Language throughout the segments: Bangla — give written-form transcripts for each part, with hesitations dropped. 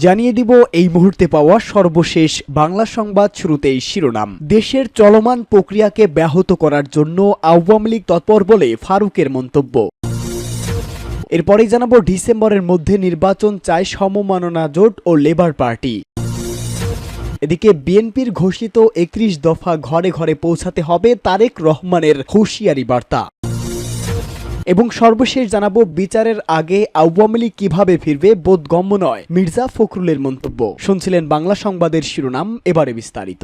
জানিয়ে দিব এই মুহূর্তে পাওয়া সর্বশেষ বাংলা সংবাদ। শুরুতেই শিরোনাম। দেশের চলমান প্রক্রিয়াকে ব্যাহত করার জন্য আওয়ামী লীগ তৎপর বলে ফারুকের মন্তব্য। এরপরেই জানাবো ডিসেম্বরের মধ্যে নির্বাচন চায় সমমননা জোট ও লেবার পার্টি। এদিকে বিএনপির ঘোষিত ৩১ দফা ঘরে ঘরে পৌঁছাতে হবে তারেক রহমানের হুঁশিয়ারি বার্তা। এবং সর্বশেষ জানাবো বিচারের আগে আওয়ামী লীগ কিভাবে ফিরবে বোধগম্য নয় মির্জা ফখরুলের মন্তব্য। শুনছিলেন বাংলা সংবাদের শিরোনাম, এবারে বিস্তারিত।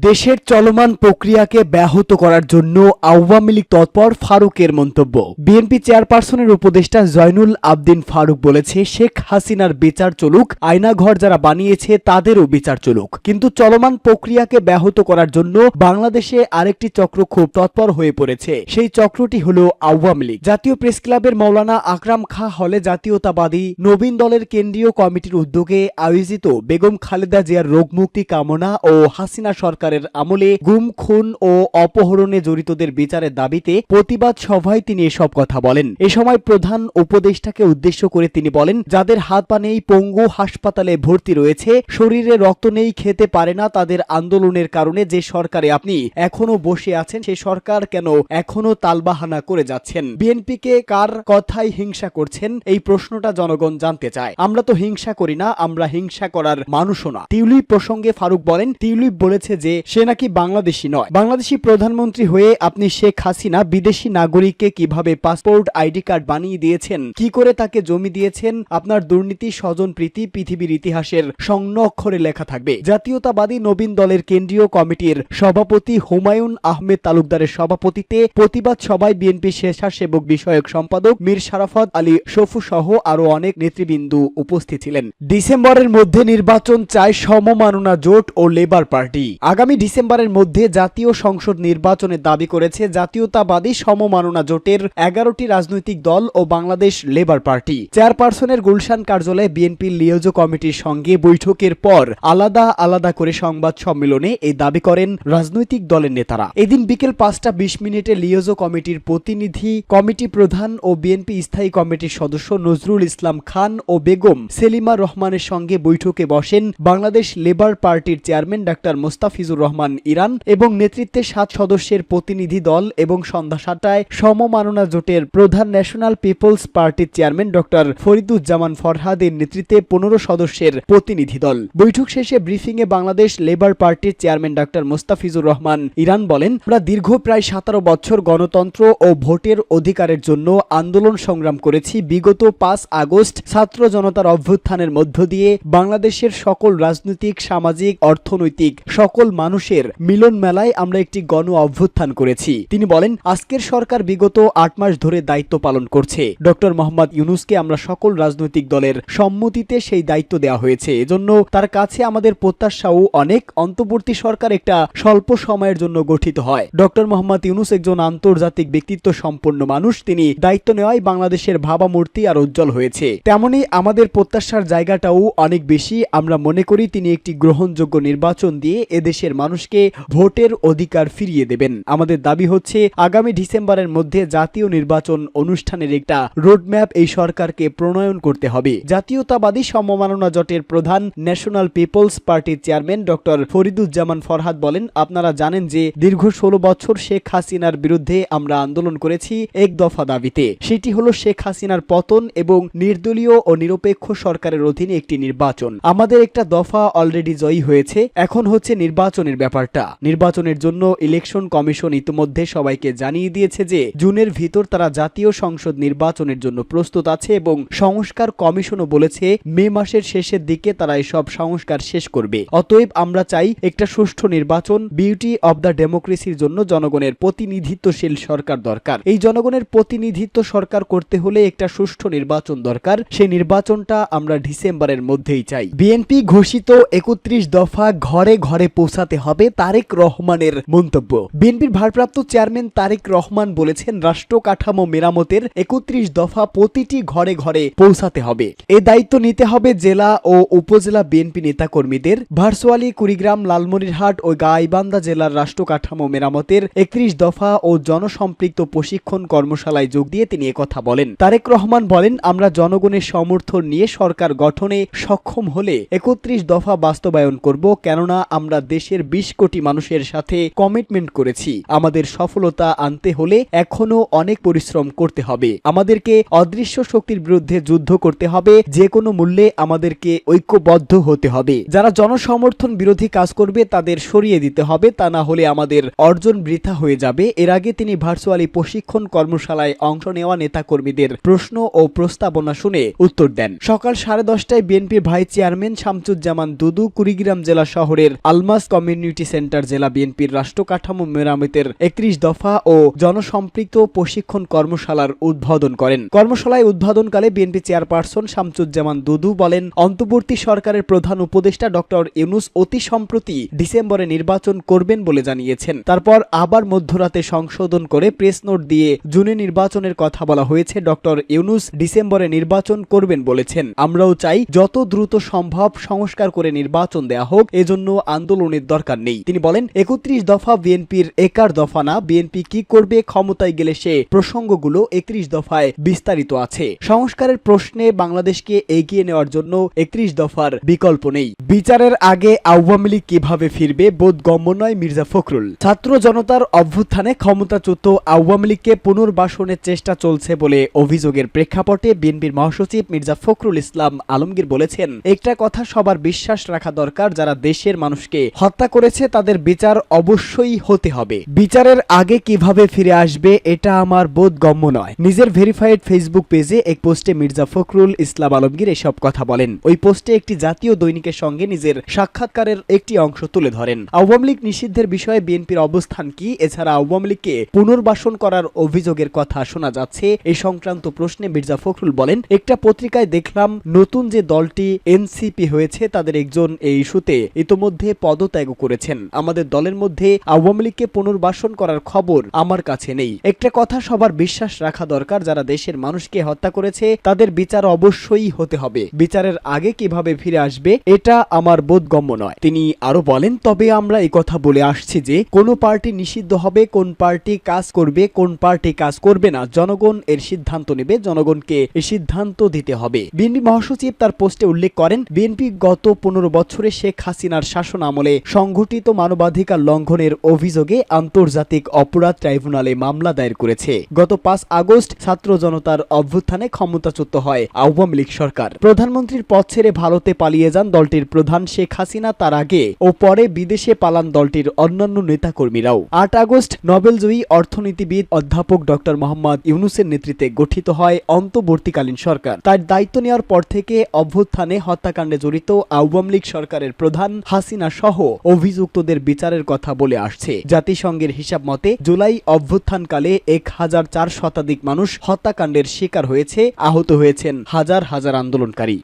দেশের চলমান প্রক্রিয়াকে ব্যাহত করার জন্য আওয়ামী লীগ তৎপর, ফারুকের মন্তব্য। বিএনপি চেয়ারপারসনের উপদেষ্টা জয়নুল আবদিন ফারুক বলেছে, শেখ হাসিনার বিচার চলুক, আয়নাঘর যারা বানিয়েছে তাদেরও বিচার চলুক, কিন্তু চলমান প্রক্রিয়াকে ব্যাহত করার জন্য বাংলাদেশে আরেকটি চক্র খুব তৎপর হয়ে পড়েছে। সেই চক্রটি হলো আওয়ামী লীগ। জাতীয় প্রেস ক্লাবের মৌলানা আকরাম খাঁ হলে জাতীয়তাবাদী নবীন দলের কেন্দ্রীয় কমিটির উদ্যোগে আয়োজিত বেগম খালেদা জিয়ার রোগমুক্তি কামনা ও হাসিনা সরকারের আমলে গুম, খুন ও অপহরণে জড়িতদের বিচারের দাবিতে প্রতিবাদ সভায় তিনি এসব কথা বলেন। এ সময় প্রধান উপদেষ্টাকে উদ্দেশ্য করে তিনি বলেন, যাদের হাত পা নেই, পঙ্গু, হাসপাতালে ভর্তি রয়েছে, শরীরে রক্ত নেই, খেতে পারে না, তাদের আন্দোলনের কারণে যে সরকারে আপনি এখনো বসে আছেন সে সরকার কেন এখনো তালবাহানা করে যাচ্ছেন? বিএনপিকে কার কথায় হিংসা করছেন, এই প্রশ্নটা জনগণ জানতে চায়। আমরা তো হিংসা করি না, আমরা হিংসা করার মানুষও না। টিউলিপ প্রসঙ্গে ফারুক বলেন, টিউলিপ বলেছে যে সে নাকি বাংলাদেশি নয়। বাংলাদেশি প্রধানমন্ত্রী হয়ে আপনি শেখ হাসিনা বিদেশি নাগরিককে কিভাবে পাসপোর্ট, আইডি কার্ড বানিয়ে দিয়েছেন, কি করে তাকে জমি দিয়েছেন, আপনার দুর্নীতি, স্বজনপ্রীতি পৃথিবীর ইতিহাসের স্বর্ণ অক্ষরে লেখা থাকবে। জাতীয়তাবাদী নবীন দলের কেন্দ্রীয় কমিটির সভাপতি হুমায়ুন আহমেদ তালুকদারের সভাপতিত্বে প্রতিবাদ সভায় বিএনপি স্বেচ্ছাসেবক বিষয়ক সম্পাদক মীর শারাফত আলী শফু সহ আরো অনেক নেতৃবৃন্দ উপস্থিত ছিলেন। ডিসেম্বরের মধ্যে নির্বাচন চায় সমমননা জোট ও লেবার পার্টি। আগামী ডিসেম্বরের মধ্যে জাতীয় সংসদ নির্বাচনের দাবি করেছে জাতীয়তাবাদী সমমননা জোটের 11টি রাজনৈতিক দল ও বাংলাদেশ লেবার পার্টি। চেয়ারপারসনের গুলশান কার্যালয়ে বিএনপির লিওজো কমিটির সঙ্গে বৈঠকের পর আলাদা আলাদা করে সংবাদ সম্মেলনে এই দাবি করেন রাজনৈতিক দলের নেতারা। এদিন বিকেল 5টা 20 লিওজো কমিটির প্রতিনিধি কমিটি প্রধান ও বিএনপি স্থায়ী কমিটির সদস্য নজরুল ইসলাম খান ও বেগম সেলিমা রহমানের সঙ্গে বৈঠকে বসেন বাংলাদেশ লেবার পার্টির চেয়ারম্যান ডাক্তার মোস্তাফিজুর রহমান ইরান এবং নেতৃত্বে 7 সদস্যের প্রতিনিধি দল এবং সন্ধ্যা 7টায় সমমননা জোটের প্রধান ন্যাশনাল পিপলস পার্টির চেয়ারম্যান ডক্টর ফরিদুজ্জামান ফরহাদের নেতৃত্বে 15 সদস্যের প্রতিনিধি দল। বৈঠক শেষে ব্রিফিংয়ে বাংলাদেশ লেবার পার্টির চেয়ারম্যান ডাক্তার মোস্তাফিজুর রহমান ইরান বলেন, আমরা দীর্ঘ প্রায় 17 বছর গণতন্ত্র ও ভোটের অধিকারের জন্য আন্দোলন সংগ্রাম করেছি। বিগত 5 আগস্ট ছাত্র জনতার অভ্যুত্থানের মধ্য দিয়ে বাংলাদেশের সকল রাজনৈতিক, সামাজিক, অর্থনৈতিক সকল মানুষের মিলন মেলায় আমরা একটি গণ অভ্যুত্থান করেছি। তিনি বলেন, আজকের সরকার বিগত 8 মাস ধরে দায়িত্ব পালন করছে। ডক্টর মোহাম্মদ ইউনূসকে আমরা সকল রাজনৈতিক দলের সম্মতিতে সেই দায়িত্ব দেওয়া হয়েছে। এজন্য তার কাছে আমাদের প্রত্যাশাও অনেক। অন্তর্বর্তী সরকার একটা স্বল্প সময়ের জন্য গঠিত হয়। ডক্টর মোহাম্মদ ইউনূস একজন আন্তর্জাতিক ব্যক্তিত্ব সম্পন্ন মানুষ। তিনি দায়িত্ব নেওয়ায় বাংলাদেশের ভাবামূর্তি আর উজ্জ্বল হয়েছে। তেমনি আমাদের প্রত্যাশার জায়গাটাও অনেক বেশি। আমরা মনে করি তিনি একটি গ্রহণযোগ্য নির্বাচন দিয়ে এদেশের মানুষকে ভোটের অধিকার ফিরিয়ে দেবেন। আমাদের দাবি হচ্ছে আগামী ডিসেম্বরের মধ্যে জাতীয় নির্বাচন অনুষ্ঠানের একটা রোডম্যাপ এই সরকারকে প্রণয়ন করতে হবে। জাতীয়তাবাদী সমমননা জোটের প্রধান ন্যাশনাল পিপলস পার্টির চেয়ারম্যান ডক্টর ফরিদুজ্জামান ফরহাদ বলেন, আপনারা জানেন যে দীর্ঘ 16 বছর শেখ হাসিনার বিরুদ্ধে আমরা আন্দোলন করেছি এক দফা দাবিতে। সেটি হলো শেখ হাসিনার পতন এবং নির্দলীয় ও নিরপেক্ষ সরকারের অধীনে একটি নির্বাচন। আমাদের একটা দফা অলরেডি জয়ী হয়েছে, এখন হচ্ছে নির্বাচনের ব্যাপারটা। নির্বাচনের জন্য ইলেকশন কমিশন ইতিমধ্যে সবাইকে জানিয়ে দিয়েছে যে জুনের ভিতর তারা জাতীয় সংসদ নির্বাচনের জন্য প্রস্তুত আছে এবং সংস্কার কমিশনও বলেছে মে মাসের শেষের দিকে তারা এসব সংস্কার শেষ করবে। অতএব আমরা চাই একটা সুষ্ঠু নির্বাচন। বিউটি অব দ্য ডেমোক্রেসির জন্য জনগণের প্রতিনিধিত্বশীল সরকার দরকার। এই জনগণের প্রতিনিধিত্ব সরকার করতে হলে একটা সুষ্ঠু নির্বাচন দরকার। সেই নির্বাচনটা আমরা ডিসেম্বরের মধ্যেই চাই। বিএনপি ঘোষিত 31 দফা ঘরে ঘরে পৌঁছাতে পৌঁছাতে হবে তারেক রহমানের মন্তব্য। বিএনপির ভারপ্রাপ্ত চেয়ারম্যান তারেক রহমান বলেছেন, রাষ্ট্র কাঠামো মেরামতের ৩১ দফা প্রতিটি ঘরে ঘরে পৌঁছাতে হবে। এ দায়িত্ব নিতে হবে জেলা ও উপজেলা বিএনপি নেতাকর্মীদের। ভার্চুয়ালি কুড়িগ্রাম, লালমনিরহাট ও গাইবান্ধা জেলার রাষ্ট্র কাঠামো মেরামতের ৩১ দফা ও জনসম্পৃক্ত প্রশিক্ষণ কর্মশালায় যোগ দিয়ে তিনি একথা বলেন। তারেক রহমান বলেন, আমরা জনগণের সমর্থন নিয়ে সরকার গঠনে সক্ষম হলে ৩১ দফা বাস্তবায়ন করব, কেননা আমরা দেশের ২০ কোটি মানুষের সাথে কমিটমেন্ট করেছি। আমাদের সফলতা আনতে হলে এখনো অনেক পরিশ্রম করতে হবে। আমাদেরকে অদৃশ্য শক্তির বিরুদ্ধে যুদ্ধ করতে হবে। যে কোনো মূল্যে আমাদেরকে ঐক্যবদ্ধ হতে হবে। যারা জনসমর্থন বিরোধী কাজ করবে তাদের সরিয়ে দিতে হবে, তা না হলে আমাদের অর্জন বৃথা হয়ে যাবে। এর আগে তিনি ভার্চুয়ালি প্রশিক্ষণ কর্মশালায় অংশ নেওয়া নেতাকর্মীদের প্রশ্ন ও প্রস্তাবনা শুনে উত্তর দেন। সকাল 10:30টায় বিএনপির ভাইস চেয়ারম্যান শামসুজ্জামান দুদু কুড়িগ্রাম জেলা শহরের আলমাস কমিউনিটি সেন্টার জেলা বিএনপির রাষ্ট্র কাঠামো মেরামতের ৩১ দফা ও জনসম্পৃক্ত প্রশিক্ষণ কর্মশালার উদ্বোধন করেন। কর্মশালায় উদ্বোধনকালে বিএনপি চেয়ারপারসন শামসুজ্জামান দুদু বলেন, অন্তর্বর্তী সরকারের প্রধান উপদেষ্টা ডক্টর ইউনূস অতি সম্প্রতি ডিসেম্বরে নির্বাচন করবেন বলে জানিয়েছেন। তারপর আবার মধ্যরাতে সংশোধন করে প্রেস নোট দিয়ে জুনে নির্বাচনের কথা বলা হয়েছে। ডক্টর ইউনূস ডিসেম্বরে নির্বাচন করবেন বলেছেন। আমরাও চাই যত দ্রুত সম্ভব সংস্কার করে নির্বাচন দেয়া হোক, এজন্য আন্দোলনের দরকার নেই। তিনি বলেন, ৩১ দফা বিএনপির একার দফা না, বিএনপি কি করবে ক্ষমতায় গেলে সে প্রসঙ্গগুলো ৩১ দফায় বিস্তারিত আছে। সংস্কারের প্রশ্নে বাংলাদেশকে এগিয়ে নেওয়ার জন্য ৩১ দফার বিকল্প নেই। বিচারের আগে আওয়ামী লীগ কিভাবে ফিরবে বোধগম্য নয় মির্জা ফখরুল। ছাত্র জনতার অভ্যুত্থানে ক্ষমতাচ্যুত আওয়ামী লীগকে পুনর্বাসনের চেষ্টা চলছে বলে অভিযোগের প্রেক্ষাপটে বিএনপির মহাসচিব মির্জা ফখরুল ইসলাম আলমগীর বলেছেন, একটা কথা সবার বিশ্বাস রাখা দরকার, যারা দেশের মানুষকে হত্যা করেছে তাদের বিচার অবশ্যই হতে হবে। বিচারের আগে কিভাবে ফিরে আসবে এটা আমার বোধগম্য নয়। নিজের ভেরিফাইড ফেসবুক পেজে এক পোস্টে মির্জা ফখরুল ইসলাম আলমগীর এসব কথা বলেন। ওই পোস্টে একটি জাতীয় দৈনিকের সঙ্গে নিজের সাক্ষাৎকারের একটি অংশ তুলে ধরেন। আওয়ামী লীগ নিষিদ্ধের বিষয়ে বিএনপির অবস্থান কি, এছাড়া আওয়ামী লীগকে পুনর্বাসন করার অভিযোগের কথা শোনা যাচ্ছে, এই সংক্রান্ত প্রশ্নে মির্জা ফখরুল বলেন, একটা পত্রিকায় দেখলাম নতুন যে দলটি এনসিপি হয়েছে তাদের একজন এই ইস্যুতে ইতোমধ্যে পদত্যাগ করেছেন। আমাদের দলের মধ্যে আওয়ামী লীগকে পুনর্বাসন করার খবর আমার কাছে নেই। একটা কথা সবার বিশ্বাস রাখা দরকার, যারা দেশের মানুষকে হত্যা করেছে তাদের বিচার অবশ্যই হতে হবে। বিচারের আগে কিভাবে ফিরে আসবে এটা আমার বোধগম্য নয়। তিনি আরো বলেন, তবে আমরা এই কথা বলে আসছি যে কোন পার্টি নিষিদ্ধ হবে, কোন পার্টি কাজ করবে, কোন পার্টি কাজ করবে না, জনগণ এর সিদ্ধান্ত নেবে। জনগণকে এই সিদ্ধান্ত দিতে হবে। বিএনপি মহাসচিব তার পোস্টে উল্লেখ করেন, বিএনপি গত 15 বছরে শেখ হাসিনার শাসন আমলে সংঘটিত মানবাধিকার লঙ্ঘনের অভিযোগে আন্তর্জাতিক অপরাধ ট্রাইব্যুনালে মামলা দায়ের করেছে। গত 5 আগস্ট ছাত্র জনতার অভ্যুত্থানে ক্ষমতাচ্যুত হয় আওয়ামী লীগ সরকার। প্রধানমন্ত্রীর পদ ছেড়ে ভারতে পালিয়ে যান দলটির প্রধান শেখ হাসিনা। তার আগে ও পরে বিদেশে পালান দলটির অন্যান্য নেতাকর্মীরাও। 8 আগস্ট নোবেলজয়ী অর্থনীতিবিদ অধ্যাপক ডক্টর মোহাম্মদ ইউনূসের নেতৃত্বে গঠিত হয় অন্তর্বর্তীকালীন সরকার। তার দায়িত্ব নেওয়ার পর থেকে অভ্যুত্থানে হত্যাকাণ্ডে জড়িত আওয়ামী লীগ সরকারের প্রধান হাসিনা সহ অভিযুক্তদের বিচারের কথা বলে আসছে। জাতিসংঘের হিসাব মতে জুলাই অভ্যুত্থানকালে 1004 শতাধিক মানুষ হত্যাকাণ্ডের শিকার হয়েছে, আহত হয়েছেন হাজার হাজার আন্দোলনকারী।